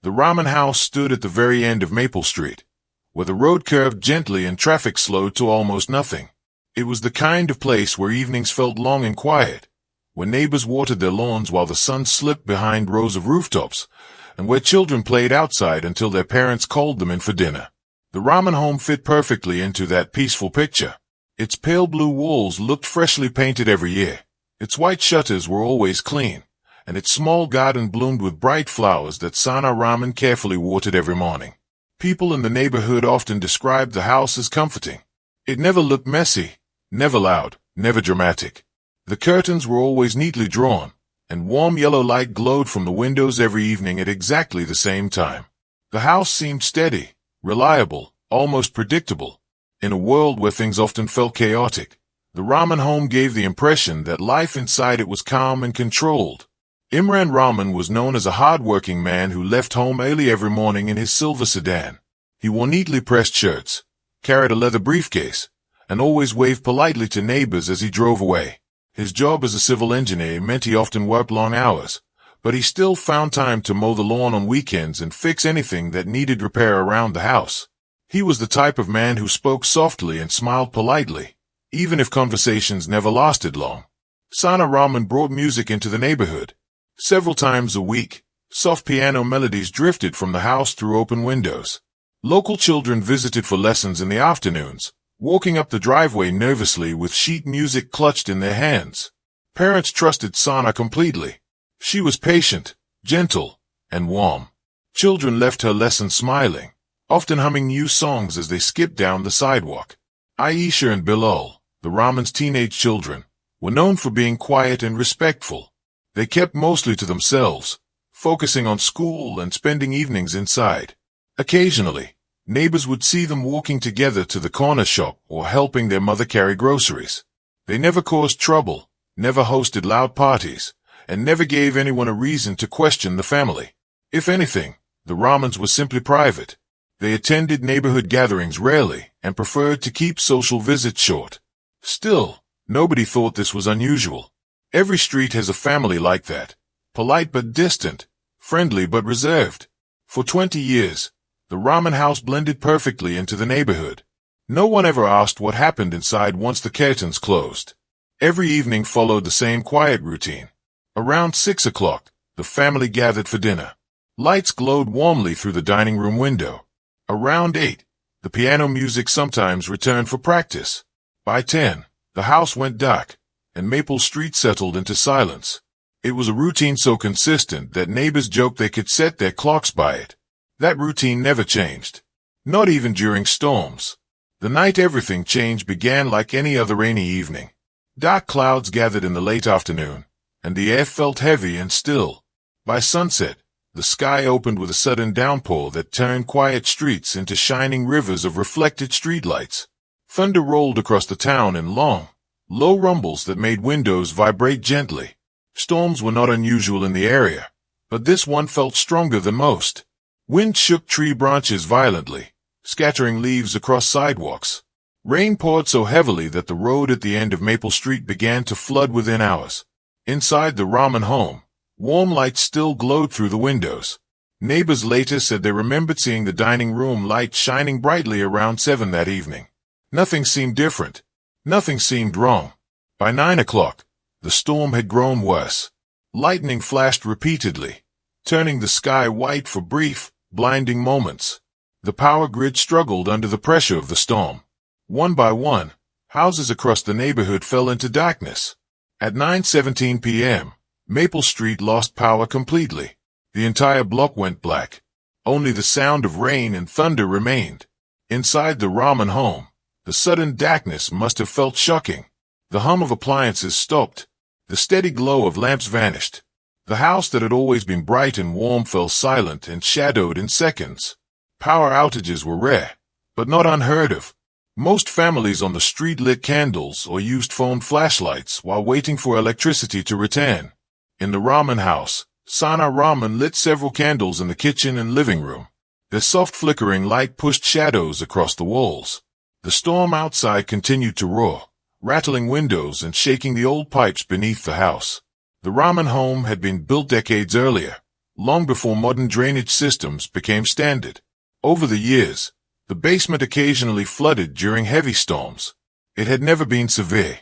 The ramen house stood at the very end of Maple Street, where the road curved gently and traffic slowed to almost nothing. It was the kind of place where evenings felt long and quiet, where neighbors watered their lawns while the sun slipped behind rows of rooftops, and where children played outside until their parents called them in for dinner. The ramen home fit perfectly into that peaceful picture. Its pale blue walls looked freshly painted every year. Its white shutters were always clean, and its small garden bloomed with bright flowers that Sana Ramen carefully watered every morning. People in the neighborhood often described the house as comforting. It never looked messy, never loud, never dramatic. The curtains were always neatly drawn, and warm yellow light glowed from the windows every evening at exactly the same time. The house seemed steady, reliable, almost predictable. In a world where things often felt chaotic, the ramen home gave the impression that life inside it was calm and controlled. Imran Raman was known as a hard-working man who left home early every morning in his silver sedan. He wore neatly pressed shirts, carried a leather briefcase, and always waved politely to neighbors as he drove away. His job as a civil engineer meant he often worked long hours, but he still found time to mow the lawn on weekends and fix anything that needed repair around the house. He was the type of man who spoke softly and smiled politely, even if conversations never lasted long. Sana Raman brought music into the neighborhood. Several times a week, soft piano melodies drifted from the house through open windows. Local children visited for lessons in the afternoons, walking up the driveway nervously with sheet music clutched in their hands. Parents trusted Sana completely. She was patient, gentle, and warm. Children left her lessons smiling, often humming new songs as they skipped down the sidewalk. Aisha and Bilal, the Ramen's teenage children, were known for being quiet and respectful. They kept mostly to themselves, focusing on school and spending evenings inside. Occasionally, neighbors would see them walking together to the corner shop or helping their mother carry groceries. They never caused trouble, never hosted loud parties, and never gave anyone a reason to question the family. If anything, the Ramans were simply private. They attended neighborhood gatherings rarely and preferred to keep social visits short. Still, nobody thought this was unusual. Every street has a family like that, polite but distant, friendly but reserved. For 20 years, the ramen house blended perfectly into the neighborhood. No one ever asked what happened inside once the curtains closed. Every evening followed the same quiet routine. Around 6 o'clock, the family gathered for dinner. Lights glowed warmly through the dining room window. Around 8, the piano music sometimes returned for practice. By 10, the house went dark, and Maple Street settled into silence. It was a routine so consistent that neighbors joked they could set their clocks by it. That routine never changed, not even during storms. The night everything changed began like any other rainy evening. Dark clouds gathered in the late afternoon, and the air felt heavy and still. By sunset, the sky opened with a sudden downpour that turned quiet streets into shining rivers of reflected streetlights. Thunder rolled across the town in long, low rumbles that made windows vibrate gently. Storms were not unusual in the area, but this one felt stronger than most. Wind shook tree branches violently, scattering leaves across sidewalks. Rain poured so heavily that the road at the end of Maple Street began to flood within hours. Inside the ramen home, warm light still glowed through the windows. Neighbors later said they remembered seeing the dining room light shining brightly around 7 that evening. Nothing seemed different. Nothing seemed wrong. By 9 o'clock, the storm had grown worse. Lightning flashed repeatedly, turning the sky white for brief, blinding moments. The power grid struggled under the pressure of the storm. One by one, houses across the neighborhood fell into darkness. At 9:17 p.m., Maple Street lost power completely. The entire block went black. Only the sound of rain and thunder remained. Inside the ramen home, the sudden darkness must have felt shocking. The hum of appliances stopped. The steady glow of lamps vanished. The house that had always been bright and warm fell silent and shadowed in seconds. Power outages were rare, but not unheard of. Most families on the street lit candles or used phone flashlights while waiting for electricity to return. In the ramen house, Sana Raman lit several candles in the kitchen and living room. Their soft flickering light pushed shadows across the walls. The storm outside continued to roar, rattling windows and shaking the old pipes beneath the house. The ramen home had been built decades earlier, long before modern drainage systems became standard. Over the years, the basement occasionally flooded during heavy storms. It had never been severe,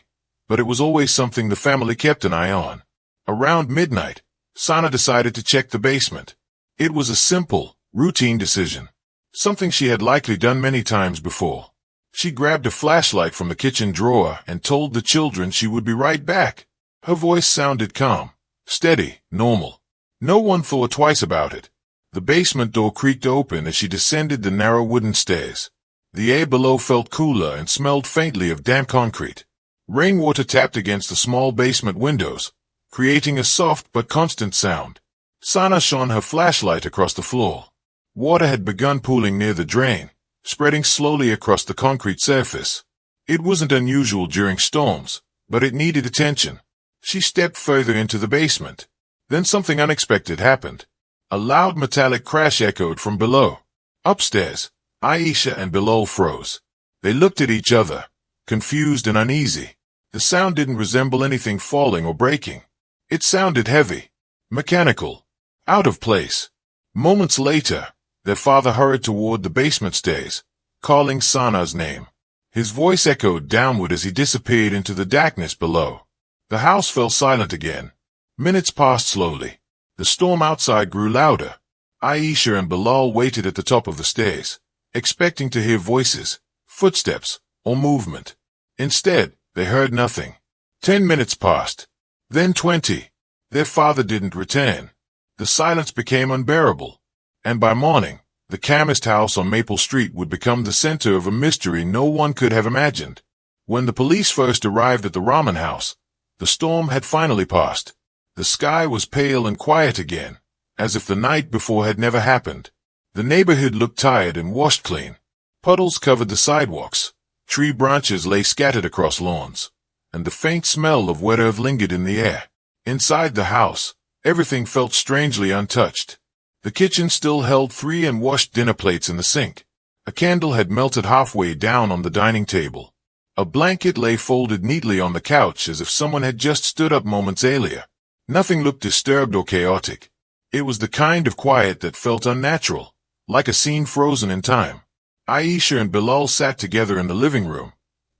but it was always something the family kept an eye on. Around midnight, Sana decided to check the basement. It was a simple, routine decision, something she had likely done many times before. She grabbed a flashlight from the kitchen drawer and told the children she would be right back. Her voice sounded calm, steady, normal. No one thought twice about it. The basement door creaked open as she descended the narrow wooden stairs. The air below felt cooler and smelled faintly of damp concrete. Rainwater tapped against the small basement windows, creating a soft but constant sound. Sana shone her flashlight across the floor. Water had begun pooling near the drain, spreading slowly across the concrete surface. It wasn't unusual during storms, but it needed attention. She stepped further into the basement. Then something unexpected happened. A loud metallic crash echoed from below. Upstairs, Aisha and Bilal froze. They looked at each other, confused and uneasy. The sound didn't resemble anything falling or breaking. It sounded heavy, mechanical, out of place. Moments later, their father hurried toward the basement stairs, calling Sana's name. His voice echoed downward as he disappeared into the darkness below. The house fell silent again. Minutes passed slowly. The storm outside grew louder. Aisha and Bilal waited at the top of the stairs, expecting to hear voices, footsteps, or movement. Instead, they heard nothing. 10 minutes passed. Then 20. Their father didn't return. The silence became unbearable. And by morning, the Chemist house on Maple Street would become the center of a mystery no one could have imagined. When the police first arrived at the ramen house, the storm had finally passed. The sky was pale and quiet again, as if the night before had never happened. The neighborhood looked tired and washed clean. Puddles covered the sidewalks. Tree branches lay scattered across lawns, and the faint smell of wet earth lingered in the air. Inside the house, everything felt strangely untouched. The kitchen still held 3 unwashed dinner plates in the sink. A candle had melted halfway down on the dining table. A blanket lay folded neatly on the couch as if someone had just stood up moments earlier. Nothing looked disturbed or chaotic. It was the kind of quiet that felt unnatural, like a scene frozen in time. Aisha and Bilal sat together in the living room,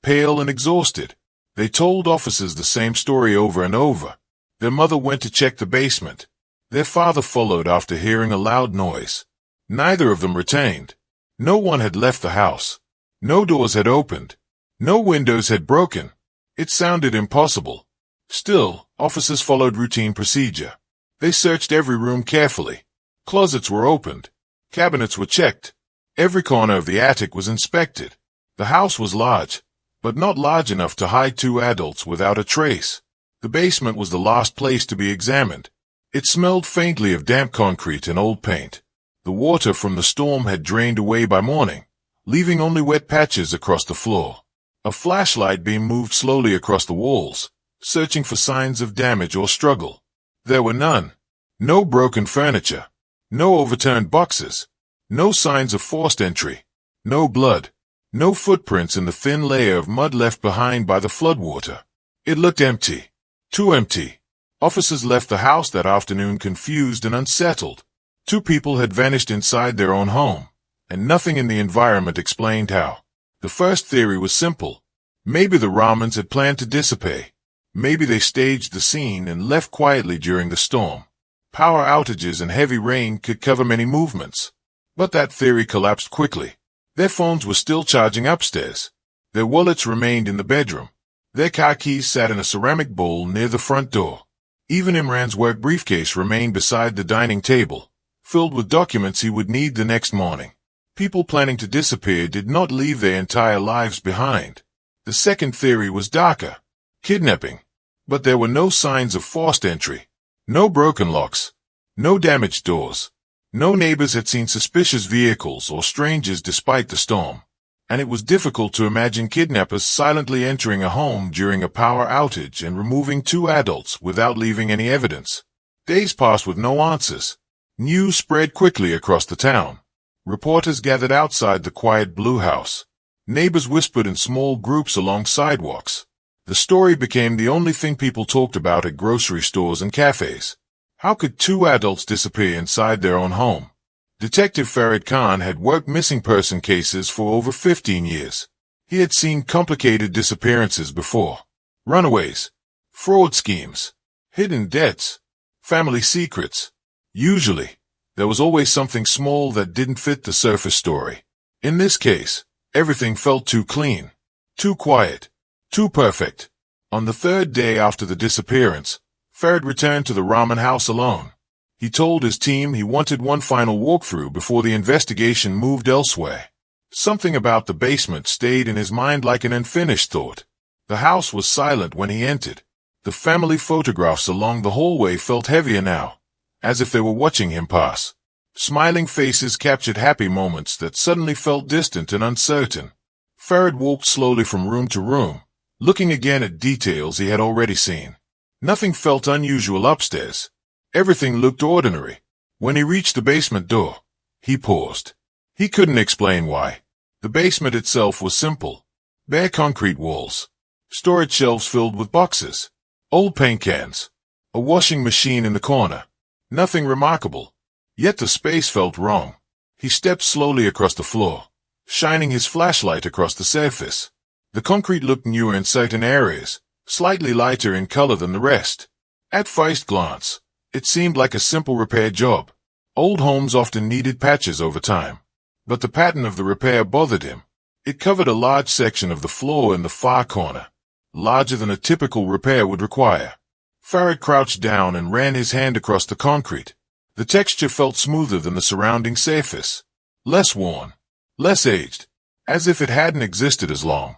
pale and exhausted. They told officers the same story over and over. Their mother went to check the basement. Their father followed after hearing a loud noise. Neither of them returned. No one had left the house. No doors had opened. No windows had broken. It sounded impossible. Still, officers followed routine procedure. They searched every room carefully. Closets were opened. Cabinets were checked. Every corner of the attic was inspected. The house was large, but not large enough to hide 2 adults without a trace. The basement was the last place to be examined. It smelled faintly of damp concrete and old paint. The water from the storm had drained away by morning, leaving only wet patches across the floor. A flashlight beam moved slowly across the walls, searching for signs of damage or struggle. There were none. No broken furniture. No overturned boxes. No signs of forced entry. No blood. No footprints in the thin layer of mud left behind by the floodwater. It looked empty. Too empty. Officers left the house that afternoon confused and unsettled. 2 people had vanished inside their own home, and nothing in the environment explained how. The first theory was simple. Maybe the Ramans had planned to dissipate. Maybe they staged the scene and left quietly during the storm. Power outages and heavy rain could cover many movements. But that theory collapsed quickly. Their phones were still charging upstairs. Their wallets remained in the bedroom. Their car keys sat in a ceramic bowl near the front door. Even Imran's work briefcase remained beside the dining table, filled with documents he would need the next morning. People planning to disappear did not leave their entire lives behind. The second theory was darker. Kidnapping. But there were no signs of forced entry. No broken locks. No damaged doors. No neighbors had seen suspicious vehicles or strangers despite the storm. And it was difficult to imagine kidnappers silently entering a home during a power outage and removing 2 adults without leaving any evidence. Days passed with no answers. News spread quickly across the town. Reporters gathered outside the quiet blue house. Neighbors whispered in small groups along sidewalks. The story became the only thing people talked about at grocery stores and cafes. How could two adults disappear inside their own home? Detective Farid Khan had worked missing person cases for over 15 years. He had seen complicated disappearances before. Runaways, fraud schemes, hidden debts, family secrets. Usually, there was always something small that didn't fit the surface story. In this case, everything felt too clean, too quiet, too perfect. On the third day after the disappearance, Farid returned to the ramen house alone. He told his team he wanted one final walkthrough before the investigation moved elsewhere. Something about the basement stayed in his mind like an unfinished thought. The house was silent when he entered. The family photographs along the hallway felt heavier now, as if they were watching him pass. Smiling faces captured happy moments that suddenly felt distant and uncertain. Farid walked slowly from room to room, looking again at details he had already seen. Nothing felt unusual upstairs. Everything looked ordinary. When he reached the basement door, he paused. He couldn't explain why. The basement itself was simple. Bare concrete walls. Storage shelves filled with boxes. Old paint cans. A washing machine in the corner. Nothing remarkable. Yet the space felt wrong. He stepped slowly across the floor, shining his flashlight across the surface. The concrete looked newer in certain areas, slightly lighter in color than the rest. At first glance, it seemed like a simple repair job. Old homes often needed patches over time. But the pattern of the repair bothered him. It covered a large section of the floor in the far corner, larger than a typical repair would require. Farid crouched down and ran his hand across the concrete. The texture felt smoother than the surrounding surface. Less worn, less aged, as if it hadn't existed as long.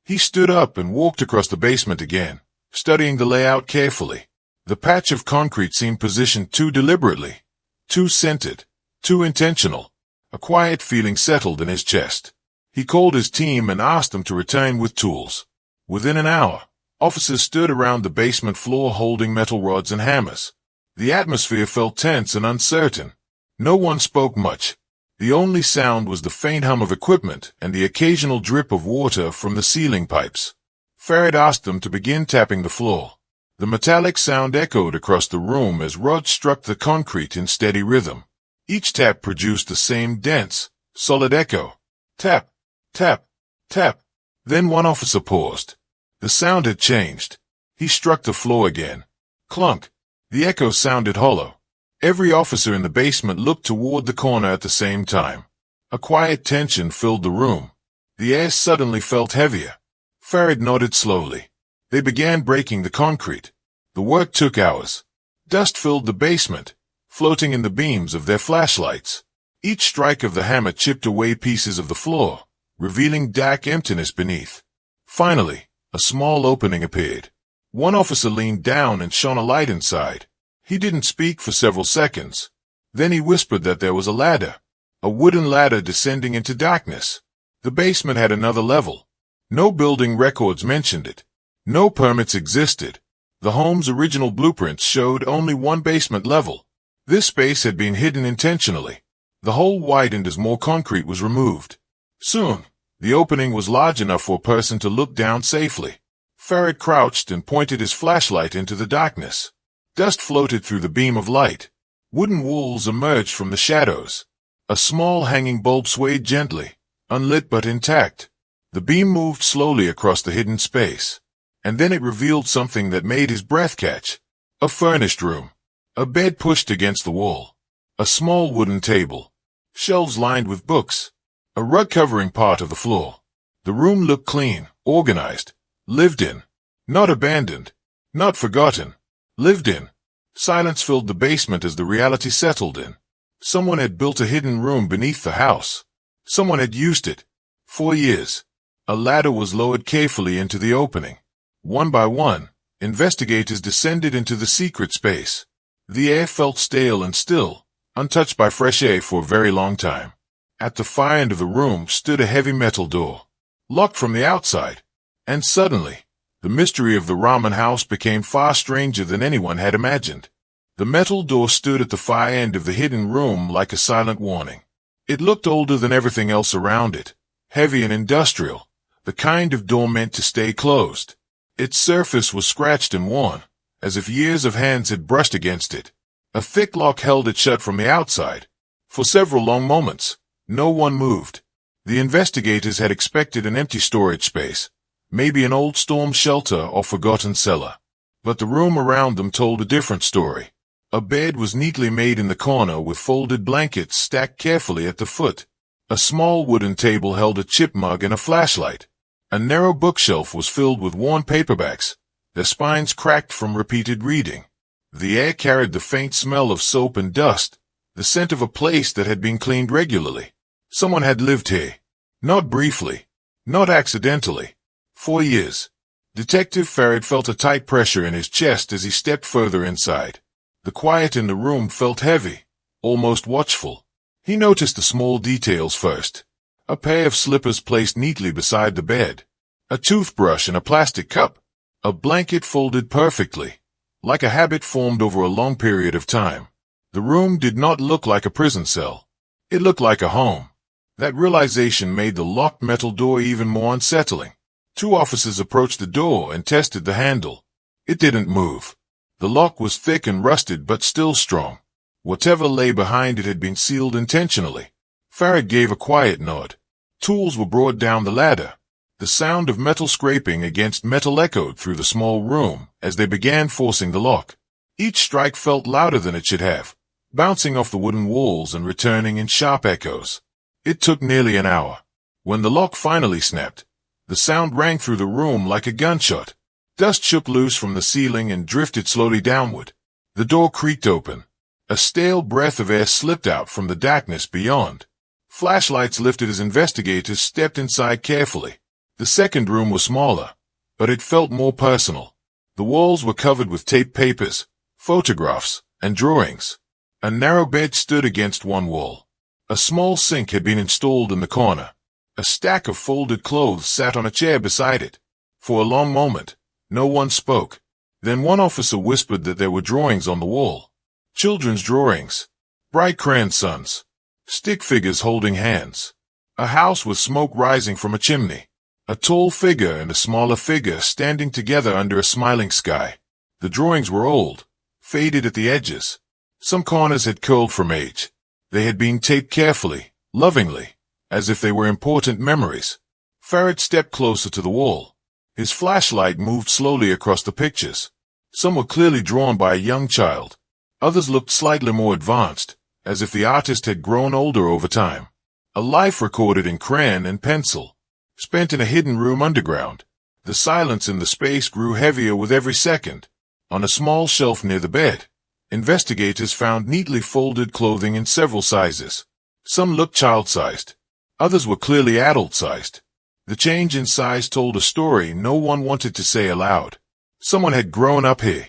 He stood up and walked across the basement again, studying the layout carefully. The patch of concrete seemed positioned too deliberately, too centered, too intentional. A quiet feeling settled in his chest. He called his team and asked them to return with tools. Within an hour, officers stood around the basement floor holding metal rods and hammers. The atmosphere felt tense and uncertain. No one spoke much. The only sound was the faint hum of equipment and the occasional drip of water from the ceiling pipes. Farid asked them to begin tapping the floor. The metallic sound echoed across the room as rods struck the concrete in steady rhythm. Each tap produced the same dense, solid echo. Tap, tap, tap. Then one officer paused. The sound had changed. He struck the floor again. Clunk. The echo sounded hollow. Every officer in the basement looked toward the corner at the same time. A quiet tension filled the room. The air suddenly felt heavier. Farid nodded slowly. They began breaking the concrete. The work took hours. Dust filled the basement, floating in the beams of their flashlights. Each strike of the hammer chipped away pieces of the floor, revealing dark emptiness beneath. Finally, a small opening appeared. One officer leaned down and shone a light inside. He didn't speak for several seconds. Then he whispered that there was a ladder. A wooden ladder descending into darkness. The basement had another level. No building records mentioned it. No permits existed. The home's original blueprints showed only one basement level. This space had been hidden intentionally. The hole widened as more concrete was removed. Soon, the opening was large enough for a person to look down safely. Farid crouched and pointed his flashlight into the darkness. Dust floated through the beam of light. Wooden walls emerged from the shadows. A small hanging bulb swayed gently, unlit but intact. The beam moved slowly across the hidden space. And then it revealed something that made his breath catch. A furnished room. A bed pushed against the wall. A small wooden table. Shelves lined with books. A rug covering part of the floor. The room looked clean, organized, lived in. Not abandoned. Not forgotten. Lived in. Silence filled the basement as the reality settled in. Someone had built a hidden room beneath the house. Someone had used it. For years. A ladder was lowered carefully into the opening. One by one, investigators descended into the secret space. The air felt stale and still, untouched by fresh air for a very long time. At the far end of the room stood a heavy metal door, locked from the outside. And suddenly, the mystery of the ramen house became far stranger than anyone had imagined. The metal door stood at the far end of the hidden room like a silent warning. It looked older than everything else around it, heavy and industrial, the kind of door meant to stay closed. Its surface was scratched and worn, as if years of hands had brushed against it. A thick lock held it shut from the outside. For several long moments, no one moved. The investigators had expected an empty storage space, maybe an old storm shelter or forgotten cellar. But the room around them told a different story. A bed was neatly made in the corner with folded blankets stacked carefully at the foot. A small wooden table held a chip mug and a flashlight. A narrow bookshelf was filled with worn paperbacks, their spines cracked from repeated reading. The air carried the faint smell of soap and dust, the scent of a place that had been cleaned regularly. Someone had lived here. Not briefly. Not accidentally. For years. Detective Farrad felt a tight pressure in his chest as he stepped further inside. The quiet in the room felt heavy, almost watchful. He noticed the small details first. A pair of slippers placed neatly beside the bed. A toothbrush and a plastic cup. A blanket folded perfectly, like a habit formed over a long period of time. The room did not look like a prison cell. It looked like a home. That realization made the locked metal door even more unsettling. 2 officers approached the door and tested the handle. It didn't move. The lock was thick and rusted but still strong. Whatever lay behind it had been sealed intentionally. Farrad gave a quiet nod. Tools were brought down the ladder. The sound of metal scraping against metal echoed through the small room as they began forcing the lock. Each strike felt louder than it should have, bouncing off the wooden walls and returning in sharp echoes. It took nearly an hour. When the lock finally snapped, the sound rang through the room like a gunshot. Dust shook loose from the ceiling and drifted slowly downward. The door creaked open. A stale breath of air slipped out from the darkness beyond. Flashlights lifted as investigators stepped inside carefully. The second room was smaller, but it felt more personal. The walls were covered with taped papers, photographs, and drawings. A narrow bed stood against one wall. A small sink had been installed in the corner. A stack of folded clothes sat on a chair beside it. For a long moment, no one spoke. Then one officer whispered that there were drawings on the wall. Children's drawings. Bright crayon suns. Stick figures holding hands. A house with smoke rising from a chimney. A tall figure and a smaller figure standing together under a smiling sky. The drawings were old, faded at the edges. Some corners had curled from age. They had been taped carefully, lovingly, as if they were important memories. Farrad stepped closer to the wall. His flashlight moved slowly across the pictures. Some were clearly drawn by a young child. Others looked slightly more advanced, as if the artist had grown older over time. A life recorded in crayon and pencil, spent in a hidden room underground. The silence in the space grew heavier with every second. On a small shelf near the bed, investigators found neatly folded clothing in several sizes. Some looked child-sized. Others were clearly adult-sized. The change in size told a story no one wanted to say aloud. Someone had grown up here.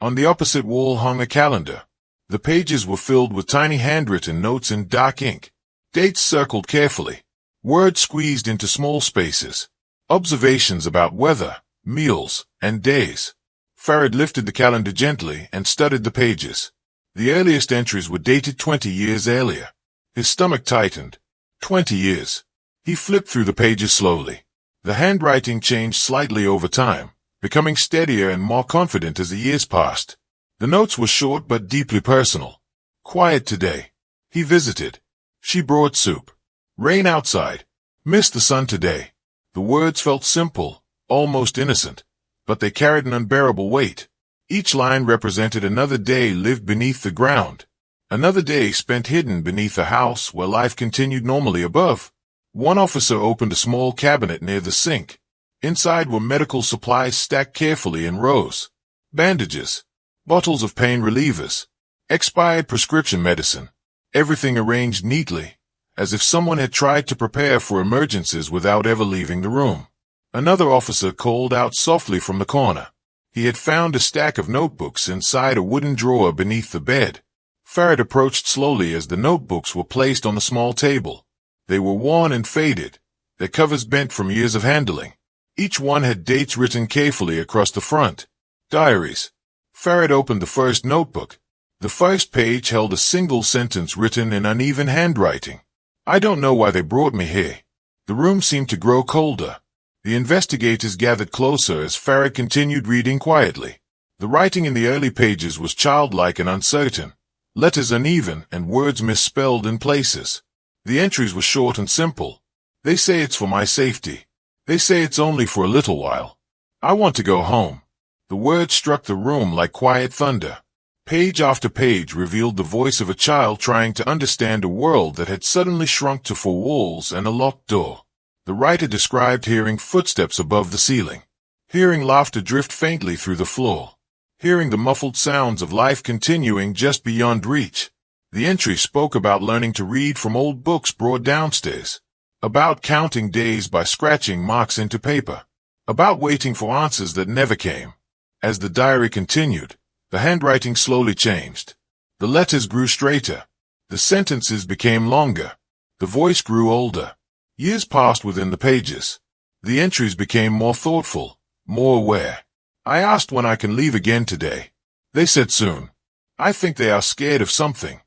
On the opposite wall hung a calendar. The pages were filled with tiny handwritten notes in dark ink. Dates circled carefully. Words squeezed into small spaces. Observations about weather, meals, and days. Farrad lifted the calendar gently and studied the pages. The earliest entries were dated 20 years earlier. His stomach tightened. 20 years. He flipped through the pages slowly. The handwriting changed slightly over time, becoming steadier and more confident as the years passed. The notes were short but deeply personal. Quiet today. He visited. She brought soup. Rain outside. Missed the sun today. The words felt simple, almost innocent, but they carried an unbearable weight. Each line represented another day lived beneath the ground. Another day spent hidden beneath a house where life continued normally above. One officer opened a small cabinet near the sink. Inside were medical supplies stacked carefully in rows. Bandages. Bottles of pain relievers. Expired prescription medicine. Everything arranged neatly, as if someone had tried to prepare for emergencies without ever leaving the room. Another officer called out softly from the corner. He had found a stack of notebooks inside a wooden drawer beneath the bed. Farrad approached slowly as the notebooks were placed on the small table. They were worn and faded, their covers bent from years of handling. Each one had dates written carefully across the front. Diaries. Farrad opened the first notebook. The first page held a single sentence written in uneven handwriting. "I don't know why they brought me here." The room seemed to grow colder. The investigators gathered closer as Farrad continued reading quietly. The writing in the early pages was childlike and uncertain, letters uneven and words misspelled in places. The entries were short and simple. They say it's for my safety. They say it's only for a little while. I want to go home. The words struck the room like quiet thunder. Page after page revealed the voice of a child trying to understand a world that had suddenly shrunk to four walls and a locked door. The writer described hearing footsteps above the ceiling, hearing laughter drift faintly through the floor, hearing the muffled sounds of life continuing just beyond reach. The entry spoke about learning to read from old books brought downstairs, about counting days by scratching marks into paper, about waiting for answers that never came. As the diary continued, the handwriting slowly changed. The letters grew straighter. The sentences became longer. The voice grew older. Years passed within the pages. The entries became more thoughtful, more aware. I asked when I can leave again today. They said soon. I think they are scared of something.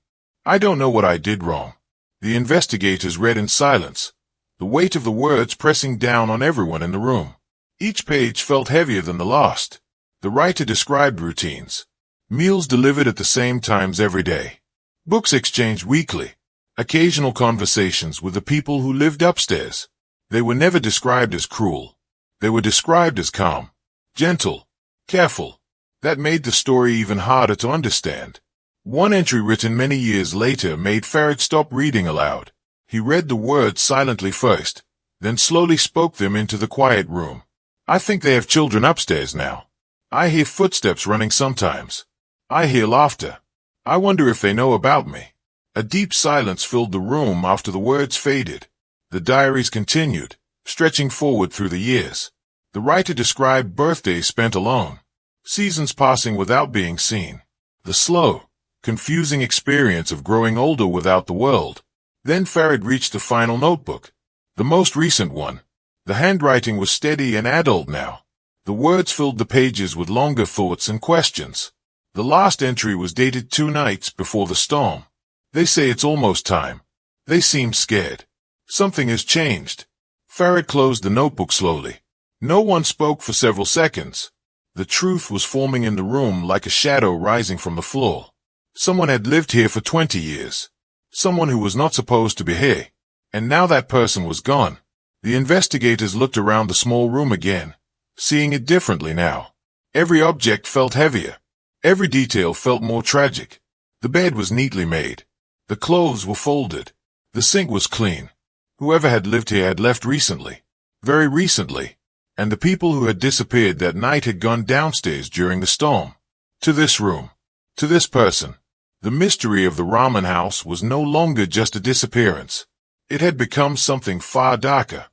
I don't know what I did wrong. The investigators read in silence, the weight of the words pressing down on everyone in the room. Each page felt heavier than the last. The writer described routines. Meals delivered at the same times every day. Books exchanged weekly. Occasional conversations with the people who lived upstairs. They were never described as cruel. They were described as calm, gentle, careful. That made the story even harder to understand. One entry written many years later made Farid stop reading aloud. He read the words silently first, then slowly spoke them into the quiet room. I think they have children upstairs now. I hear footsteps running sometimes. I hear laughter. I wonder if they know about me. A deep silence filled the room after the words faded. The diaries continued, stretching forward through the years. The writer described birthdays spent alone, seasons passing without being seen, the slow, confusing experience of growing older without the world. Then Farid reached the final notebook, the most recent one. The handwriting was steady and adult now. The words filled the pages with longer thoughts and questions. The last entry was dated 2 nights before the storm. They say it's almost time. They seem scared. Something has changed. Farid closed the notebook slowly. No one spoke for several seconds. The truth was forming in the room like a shadow rising from the floor. Someone had lived here for 20 years. Someone who was not supposed to be here. And now that person was gone. The investigators looked around the small room again, seeing it differently now. Every object felt heavier. Every detail felt more tragic. The bed was neatly made. The clothes were folded. The sink was clean. Whoever had lived here had left recently. Very recently. And the people who had disappeared that night had gone downstairs during the storm. To this room. To this person. The mystery of the ramen house was no longer just a disappearance. It had become something far darker.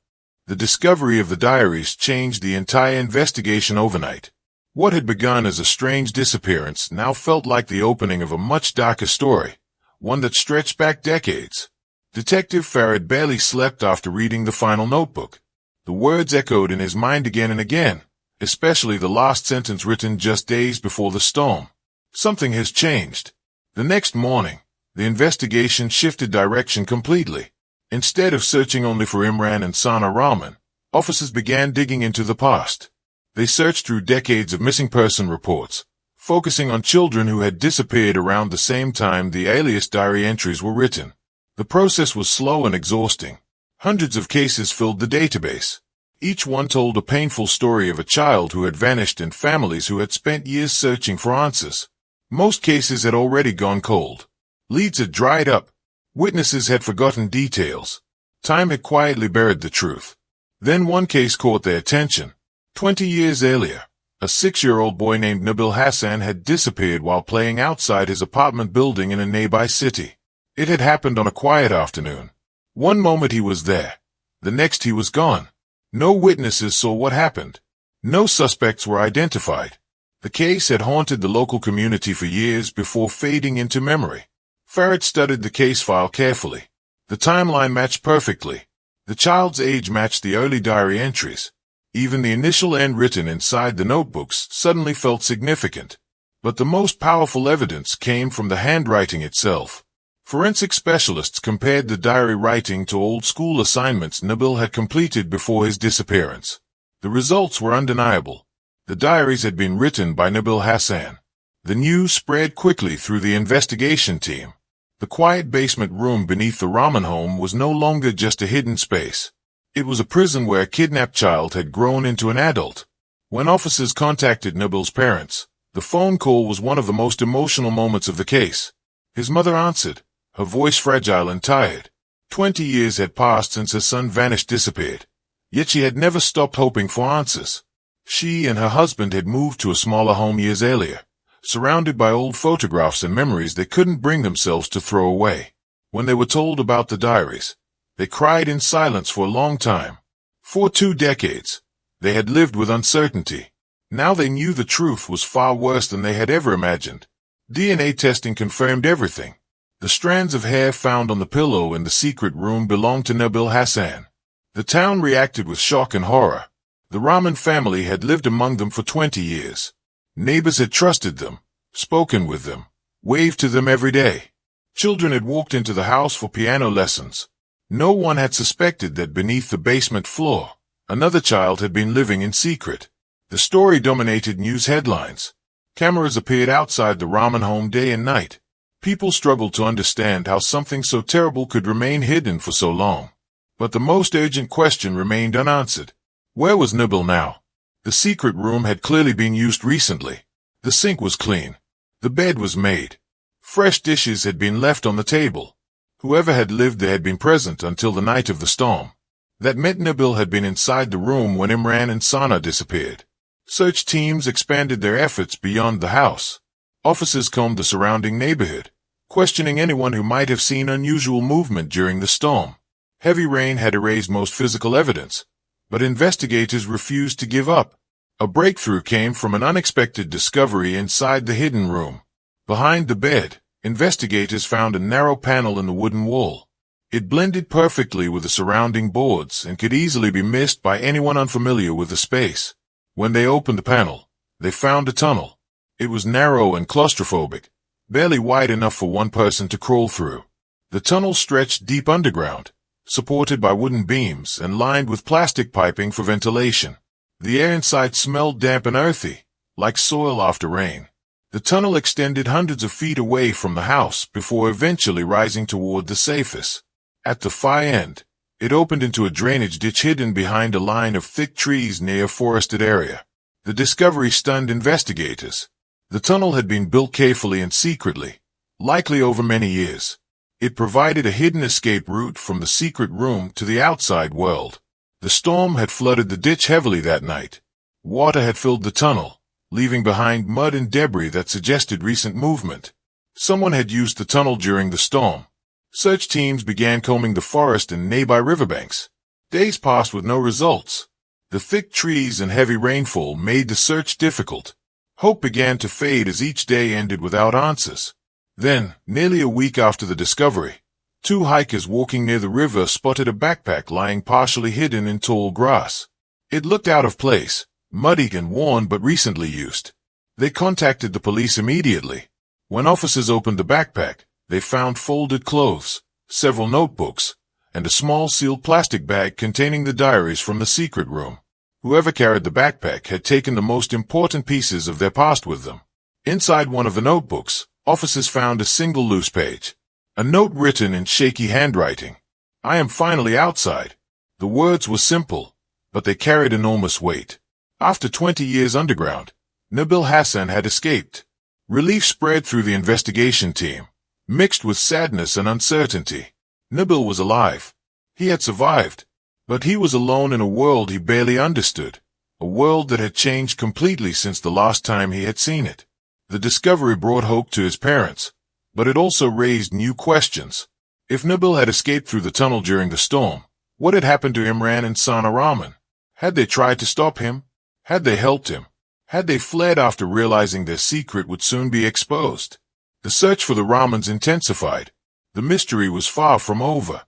The discovery of the diaries changed the entire investigation overnight. What had begun as a strange disappearance now felt like the opening of a much darker story, one that stretched back decades. Detective Farid barely slept after reading the final notebook. The words echoed in his mind again and again, especially the last sentence written just days before the storm. Something has changed. The next morning, the investigation shifted direction completely. Instead of searching only for Imran and Sana Rahman, officers began digging into the past. They searched through decades of missing person reports, focusing on children who had disappeared around the same time the alias diary entries were written. The process was slow and exhausting. Hundreds of cases filled the database. Each one told a painful story of a child who had vanished and families who had spent years searching for answers. Most cases had already gone cold. Leads had dried up. Witnesses had forgotten details. Time had quietly buried the truth. Then one case caught their attention. 20 years earlier, a 6-year-old boy named Nabil Hassan had disappeared while playing outside his apartment building in a nearby city. It had happened on a quiet afternoon. One moment he was there. The next he was gone. No witnesses saw what happened. No suspects were identified. The case had haunted the local community for years before fading into memory. Farid studied the case file carefully. The timeline matched perfectly. The child's age matched the early diary entries. Even the initial end written inside the notebooks suddenly felt significant. But the most powerful evidence came from the handwriting itself. Forensic specialists compared the diary writing to old-school assignments Nabil had completed before his disappearance. The results were undeniable. The diaries had been written by Nabil Hassan. The news spread quickly through the investigation team. The quiet basement room beneath the ramen home was no longer just a hidden space. It was a prison where a kidnapped child had grown into an adult. When officers contacted Nabil's parents, the phone call was one of the most emotional moments of the case. His mother answered, her voice fragile and tired. 20 years had passed since her son disappeared. Yet she had never stopped hoping for answers. She and her husband had moved to a smaller home years earlier, surrounded by old photographs and memories they couldn't bring themselves to throw away. When they were told about the diaries, they cried in silence for a long time. For 2 decades, they had lived with uncertainty. Now they knew the truth was far worse than they had ever imagined. DNA testing confirmed everything. The strands of hair found on the pillow in the secret room belonged to Nabil Hassan. The town reacted with shock and horror. The Rahman family had lived among them for 20 years. Neighbors had trusted them, spoken with them, waved to them every day. Children had walked into the house for piano lessons. No one had suspected that beneath the basement floor, another child had been living in secret. The story dominated news headlines. Cameras appeared outside the Rahman home day and night. People struggled to understand how something so terrible could remain hidden for so long. But the most urgent question remained unanswered. Where was Nabil now? The secret room had clearly been used recently. The sink was clean. The bed was made. Fresh dishes had been left on the table. Whoever had lived there had been present until the night of the storm. That meant Nabil had been inside the room when Imran and Sana disappeared. Search teams expanded their efforts beyond the house. Officers combed the surrounding neighborhood, questioning anyone who might have seen unusual movement during the storm. Heavy rain had erased most physical evidence, but investigators refused to give up. A breakthrough came from an unexpected discovery inside the hidden room. Behind the bed, investigators found a narrow panel in the wooden wall. It blended perfectly with the surrounding boards and could easily be missed by anyone unfamiliar with the space. When they opened the panel, they found a tunnel. It was narrow and claustrophobic, barely wide enough for one person to crawl through. The tunnel stretched deep underground, supported by wooden beams and lined with plastic piping for ventilation. The air inside smelled damp and earthy, like soil after rain. The tunnel extended hundreds of feet away from the house before eventually rising toward the surface. At the far end, it opened into a drainage ditch hidden behind a line of thick trees near a forested area. The discovery stunned investigators. The tunnel had been built carefully and secretly, likely over many years. It provided a hidden escape route from the secret room to the outside world. The storm had flooded the ditch heavily that night. Water had filled the tunnel, leaving behind mud and debris that suggested recent movement. Someone had used the tunnel during the storm. Search teams began combing the forest and nearby riverbanks. Days passed with no results. The thick trees and heavy rainfall made the search difficult. Hope began to fade as each day ended without answers. Then, nearly a week after the discovery, 2 hikers walking near the river spotted a backpack lying partially hidden in tall grass. It looked out of place, muddy and worn but recently used. They contacted the police immediately. When officers opened the backpack, they found folded clothes, several notebooks, and a small sealed plastic bag containing the diaries from the secret room. Whoever carried the backpack had taken the most important pieces of their past with them. Inside one of the notebooks, officers found a single loose page. A note written in shaky handwriting. "I am finally outside." The words were simple, but they carried enormous weight. After 20 years underground, Nabil Hassan had escaped. Relief spread through the investigation team, mixed with sadness and uncertainty. Nabil was alive. He had survived. But he was alone in a world he barely understood, a world that had changed completely since the last time he had seen it. The discovery brought hope to his parents, but it also raised new questions. If Nabil had escaped through the tunnel during the storm, what had happened to Imran and Sana Rahman? Had they tried to stop him? Had they helped him? Had they fled after realizing their secret would soon be exposed? The search for the Rahmans intensified. The mystery was far from over.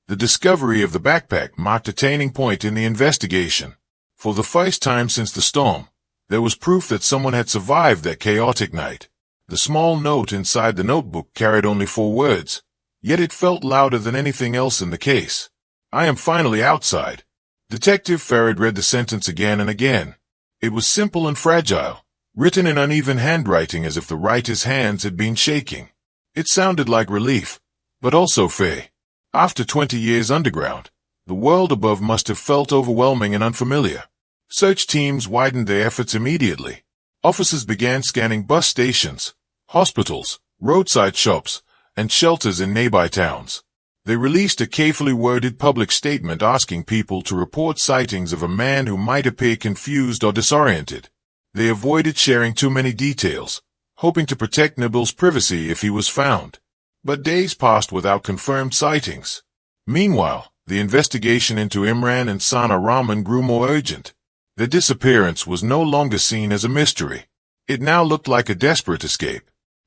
The discovery of the backpack marked a turning point in the investigation. For the first time since the storm, there was proof that someone had survived that chaotic night. The small note inside the notebook carried only 4 words, yet it felt louder than anything else in the case. "I am finally outside." Detective Farid read the sentence again and again. It was simple and fragile, written in uneven handwriting as if the writer's hands had been shaking. It sounded like relief, but also fear. After 20 years underground, the world above must have felt overwhelming and unfamiliar. Search teams widened their efforts immediately. Officers began scanning bus stations, hospitals, roadside shops, and shelters in nearby towns. They released a carefully worded public statement asking people to report sightings of a man who might appear confused or disoriented. They avoided sharing too many details, hoping to protect Nabil's privacy if he was found. But days passed without confirmed sightings. Meanwhile, the investigation into Imran and Sana Rahman grew more urgent. Their disappearance was no longer seen as a mystery. It now looked like a desperate escape.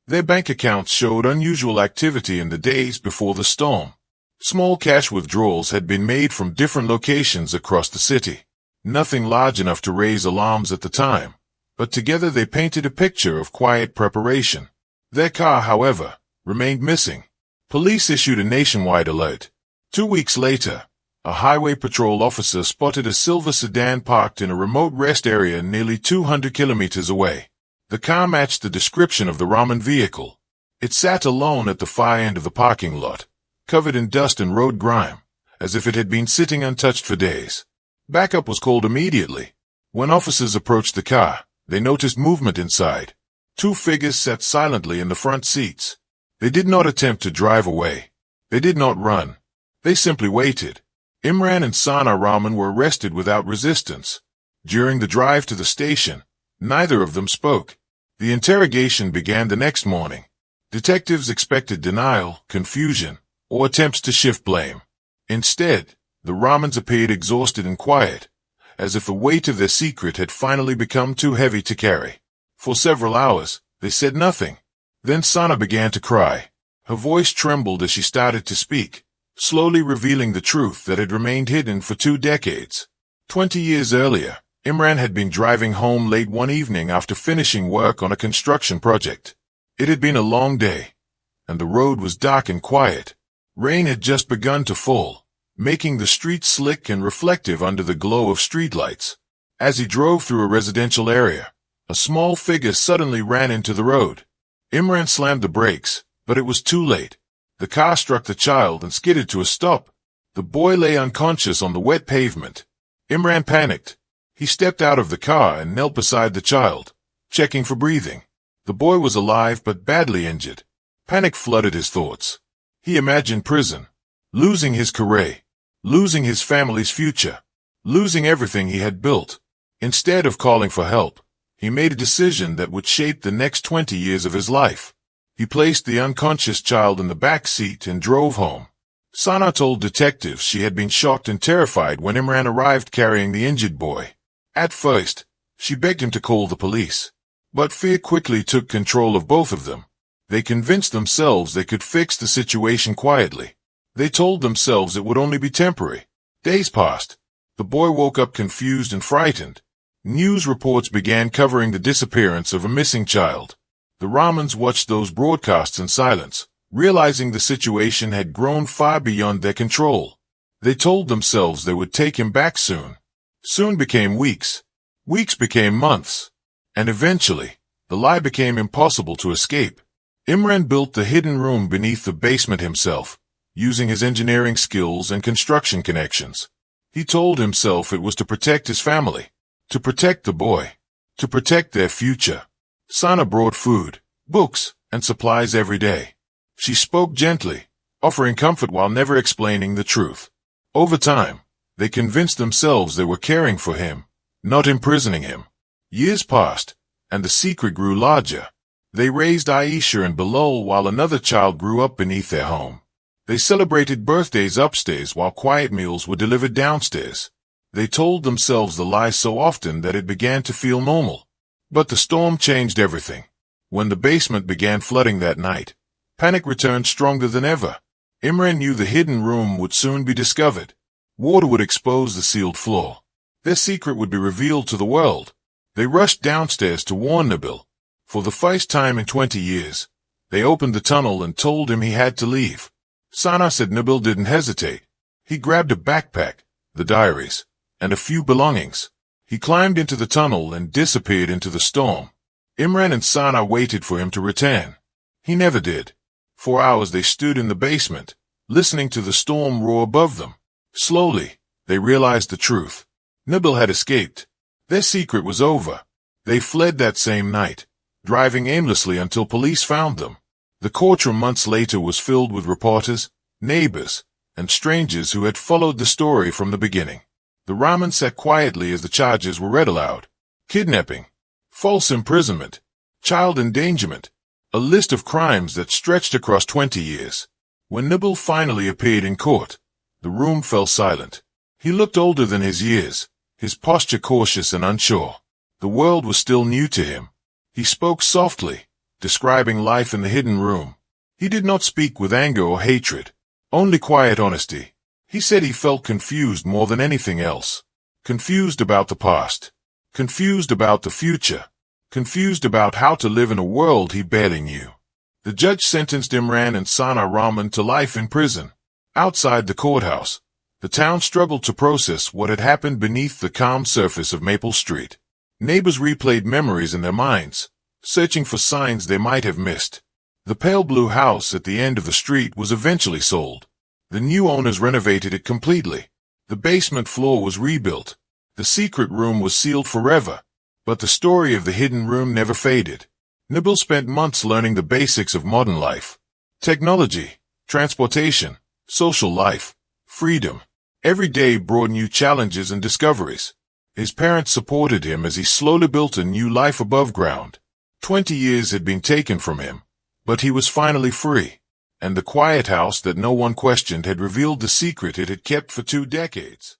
Their bank accounts showed unusual activity in the days before the storm. Small cash withdrawals had been made from different locations across the city. Nothing large enough to raise alarms at the time, but together they painted a picture of quiet preparation. Their car, however, remained missing. Police issued a nationwide alert. 2 weeks later, a highway patrol officer spotted a silver sedan parked in a remote rest area nearly 200 kilometers away. The car matched the description of the Rahman vehicle. It sat alone at the far end of the parking lot, covered in dust and road grime, as if it had been sitting untouched for days. Backup was called immediately. When officers approached the car, they noticed movement inside. 2 figures sat silently in the front seats. They did not attempt to drive away. They did not run. They simply waited. Imran and Sana Rahman were arrested without resistance. During the drive to the station, neither of them spoke. The interrogation began the next morning. Detectives expected denial, confusion, or attempts to shift blame. Instead, the Rahmans appeared exhausted and quiet, as if the weight of their secret had finally become too heavy to carry. For several hours, they said nothing. Then Sana began to cry. Her voice trembled as she started to speak, slowly revealing the truth that had remained hidden for 2 decades. 20 years earlier, Imran had been driving home late one evening after finishing work on a construction project. It had been a long day, and the road was dark and quiet. Rain had just begun to fall, making the streets slick and reflective under the glow of streetlights. As he drove through a residential area, a small figure suddenly ran into the road. Imran slammed the brakes, but it was too late. The car struck the child and skidded to a stop. The boy lay unconscious on the wet pavement. Imran panicked. He stepped out of the car and knelt beside the child, checking for breathing. The boy was alive but badly injured. Panic flooded his thoughts. He imagined prison, losing his career, losing his family's future, losing everything he had built. Instead of calling for help, he made a decision that would shape the next 20 years of his life. He placed the unconscious child in the back seat and drove home. Sana told detectives she had been shocked and terrified when Imran arrived carrying the injured boy. At first, she begged him to call the police, but fear quickly took control of both of them. They convinced themselves they could fix the situation quietly. They told themselves it would only be temporary. Days passed. The boy woke up confused and frightened. News reports began covering the disappearance of a missing child. The Rahmans watched those broadcasts in silence, realizing the situation had grown far beyond their control. They told themselves they would take him back soon. Soon became weeks. Weeks became months. And eventually, the lie became impossible to escape. Imran built the hidden room beneath the basement himself, using his engineering skills and construction connections. He told himself it was to protect his family, to protect the boy, to protect their future. Sana brought food, books, and supplies every day. She spoke gently, offering comfort while never explaining the truth. Over time, they convinced themselves they were caring for him, not imprisoning him. Years passed, and the secret grew larger. They raised Aisha and Bilal while another child grew up beneath their home. They celebrated birthdays upstairs while quiet meals were delivered downstairs. They told themselves the lie so often that it began to feel normal. But the storm changed everything. When the basement began flooding that night, panic returned stronger than ever. Imran knew the hidden room would soon be discovered. Water would expose the sealed floor. Their secret would be revealed to the world. They rushed downstairs to warn Nabil. For the first time in 20 years, they opened the tunnel and told him he had to leave. Sana said Nabil didn't hesitate. He grabbed a backpack, the diaries, and a few belongings. He climbed into the tunnel and disappeared into the storm. Imran and Sana waited for him to return. He never did. For hours they stood in the basement, listening to the storm roar above them. Slowly, they realized the truth. Nabil had escaped. Their secret was over. They fled that same night, driving aimlessly until police found them. The courtroom months later was filled with reporters, neighbors, and strangers who had followed the story from the beginning. The Rahman sat quietly as the charges were read aloud. Kidnapping, false imprisonment, child endangerment, a list of crimes that stretched across 20 years. When Nabil finally appeared in court, the room fell silent. He looked older than his years, his posture cautious and unsure. The world was still new to him. He spoke softly, describing life in the hidden room. He did not speak with anger or hatred, only quiet honesty. He said he felt confused more than anything else. Confused about the past. Confused about the future. Confused about how to live in a world he barely knew. The judge sentenced Imran and Sana Rahman to life in prison. Outside the courthouse, the town struggled to process what had happened beneath the calm surface of Maple Street. Neighbors replayed memories in their minds, searching for signs they might have missed. The pale blue house at the end of the street was eventually sold. The new owners renovated it completely. The basement floor was rebuilt. The secret room was sealed forever. But the story of the hidden room never faded. Nabil spent months learning the basics of modern life. Technology, transportation, social life, freedom. Every day brought new challenges and discoveries. His parents supported him as he slowly built a new life above ground. 20 years had been taken from him, but he was finally free. And the quiet house that no one questioned had revealed the secret it had kept for 2 decades.